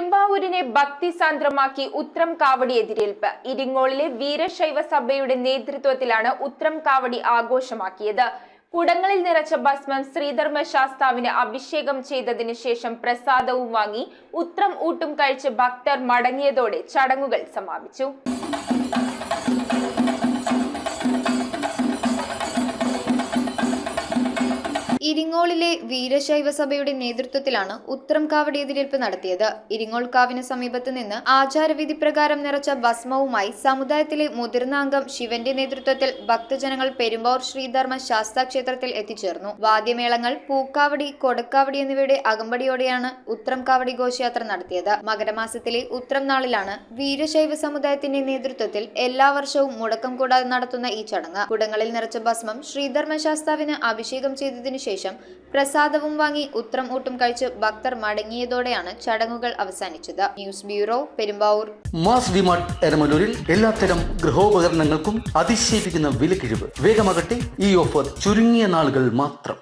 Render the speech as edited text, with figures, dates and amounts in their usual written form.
പെരുമ്പാവൂരിനെ ഭക്തിസാന്ദ്രമാക്കി ഉത്രം കാവടി എതിരേൽപ്പ്. ഇരിങ്ങോളിലെ വീരശൈവ സഭയുടെ നേതൃത്വത്തിലാണ് ഉത്രം കാവടി ആഘോഷമാക്കിയത്. കുടങ്ങളിൽ നിറച്ച ഭസ്മം ശ്രീധർമ്മശാസ്താവിന് അഭിഷേകം ചെയ്തതിനു ശേഷം പ്രസാദവും വാങ്ങി ഉത്രം ഊട്ടും കഴിച്ച് ഭക്തർ മടങ്ങിയതോടെ ചടങ്ങുകൾ സമാപിച്ചു. ഇരിങ്ങോളിലെ വീരശൈവ സഭയുടെ നേതൃത്വത്തിലാണ് ഉത്രം കാവടി എതിരേൽപ്പ് നടത്തിയത്. ഇരിങ്ങോൾ കാവിന് സമീപത്ത് നിന്ന് ആചാരവിധി പ്രകാരം നിറച്ച ഭസ്മവുമായി സമുദായത്തിലെ മുതിർന്ന അംഗം ശിവന്റെ നേതൃത്വത്തിൽ ഭക്തജനങ്ങൾ പെരുമ്പാവൂർ ശ്രീധർമ്മ ശാസ്താ ക്ഷേത്രത്തിൽ എത്തിച്ചേർന്നു. വാദ്യമേളങ്ങൾ, പൂക്കാവടി, കൊടക്കാവടി എന്നിവയുടെ അകമ്പടിയോടെയാണ് ഉത്രം കാവടി ഘോഷയാത്ര നടത്തിയത്. മകരമാസത്തിലെ ഉത്രം നാളിലാണ് വീരശൈവ സമുദായത്തിന്റെ നേതൃത്വത്തിൽ എല്ലാ വർഷവും മുടക്കം കൂടാതെ നടത്തുന്ന ഈ ചടങ്ങ്. കുടങ്ങളിൽ നിറച്ച ഭസ്മം ശ്രീധർമ്മ ശാസ്താവിന് അഭിഷേകം ചെയ്തതിനു ശേഷം പ്രസാദവും വാങ്ങി ഉത്രം ഊട്ടും കഴിച്ച് ഭക്തർ മടങ്ങിയതോടെയാണ് ചടങ്ങുകൾ അവസാനിച്ചത്. News bureau, Perumbavoor. മാസ് ഡിമാർട്ട് എരമലൂരിൽ എല്ലാത്തരം ഗൃഹോപകരണങ്ങൾക്കും അതിശയിപ്പിക്കുന്ന വിലക്കിഴിവ്. വേഗമാകട്ടെ, ഈ ഓഫർ ചുരുങ്ങിയ നാളുകൾ മാത്രം.